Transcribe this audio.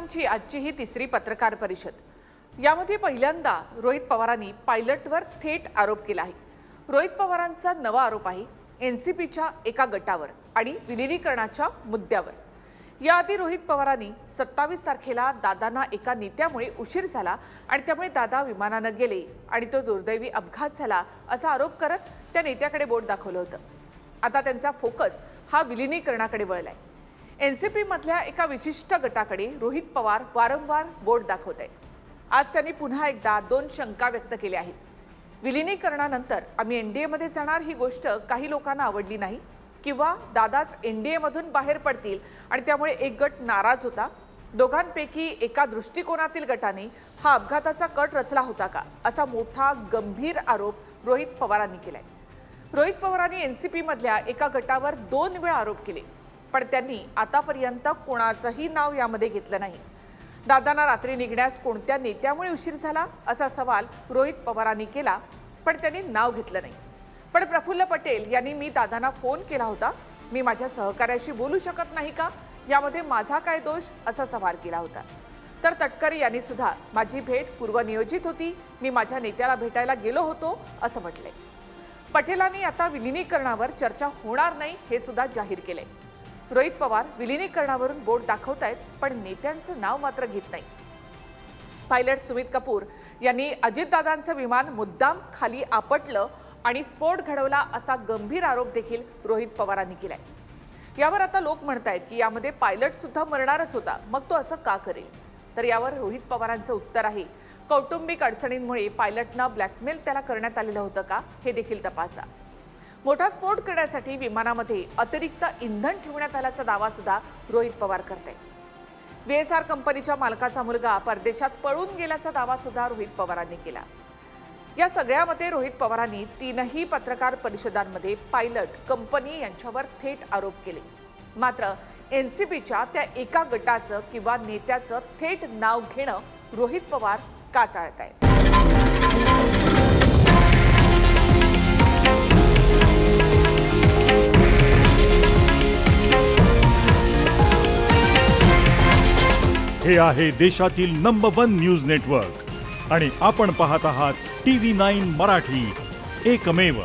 पवारांची आजची ही तिसरी पत्रकार परिषद। यामध्ये पहिल्यांदा रोहित पवारांनी पायलटवर थेट आरोप केला आहे। रोहित पवारांचा नवा आरोप आहे एनसीपीच्या एका गटावर आणि विलीनीकरणाच्या मुद्द्यावर। याआधी रोहित पवारांनी 27 तारखेला दादांना एका नेत्यामुळे उशीर झाला आणि त्यामुळे दादा विमानाने गेले आणि तो दुर्दैवी अपघात झाला असा आरोप करत त्या नेत्याकडे बोट दाखवलं होतं। आता त्यांचा फोकस हा विलीनीकरणाकडे वळलाय। एनसीपी मधल्या एका विशिष्ट गटाकडे रोहित पवार वारंवार बोट दाखवत आहेत। आज त्यांनी पुन्हा एकदा दोन शंका व्यक्त केल्या आहेत। विलीनीकरणानंतर आम्ही एनडीए मध्ये जाणार ही गोष्ट काही लोकांना आवडली नाही किंवा दादाच एनडीए मधून बाहेर पडतील आणि त्यामुळे एक गट नाराज होता। दोघांपैकी एका दृष्टिकोनातील गटाने हा अपघाताचा कट रचला होता का असा मोठा गंभीर आरोप रोहित पवारांनी केलाय। रोहित पवारांनी एनसीपी मधल्या एका गटावर 2 वेळा आरोप केले, पण त्यांनी आतापर्यंत कोणाचंही नाव यामध्ये घेतलं नाही। दादांना रात्री निघण्यास कोणत्या नेत्यामुळे उशीर झाला असा सवाल रोहित पवारांनी केला, पण त्यांनी नाव घेतलं नाही। पण प्रफुल्ल पटेल यांनी मी दादांना फोन केला होता, मी माझ्या सहकार्याशी बोलू शकत नाही का, यामध्ये माझा काय दोष असा सवाल केला होता। तर तटकरे यांनी सुद्धा माझी भेट पूर्वनियोजित होती, मी माझ्या नेत्याला भेटायला गेलो होतो असं म्हटलंय। पटेलांनी आता विलीनीकरणावर चर्चा होणार नाही हे सुद्धा जाहीर केले। रोहित पवार विलीनीकरणावरून बोट दाखवतायत, पण नेत्यांचं नाव मात्र घेत नाही। पायलट सुमित कपूर यांनी अजितदादांचं विमान मुद्दाम खाली आपटलं आणि स्फोट घडवला असा गंभीर आरोप देखील रोहित पवारांनी केलाय। यावर आता लोक म्हणतायत की यामध्ये पायलट सुद्धा मरणारच होता, मग तो असं का करेल? तर यावर रोहित पवारांचं उत्तर आहे, कौटुंबिक अडचणींमुळे पायलटना ब्लॅकमेल त्याला करण्यात आलेलं होतं का हे देखील तपासा। मोठा स्फोट करण्यासाठी विमानामध्ये अतिरिक्त इंधन ठेवण्यात आल्याचा दावा सुद्धा रोहित पवार करतायत। VSR कंपनीच्या मालकाचा मुलगा परदेशात पळून गेल्याचा दावा सुद्धा रोहित पवारांनी केला। या सगळ्यामध्ये रोहित पवारांनी 3ही पत्रकार परिषदांमध्ये पायलट कंपनी यांच्यावर थेट आरोप केले। मात्र एनसीपीच्या त्या एका गटाचं किंवा नेत्याचं थेट नाव घेणं रोहित पवार का टाळतायत? हे आहे देशातील नंबर 1 न्यूज नेटवर्क आणि आपण पाहत आहात TV9 मराठी, एकमेव।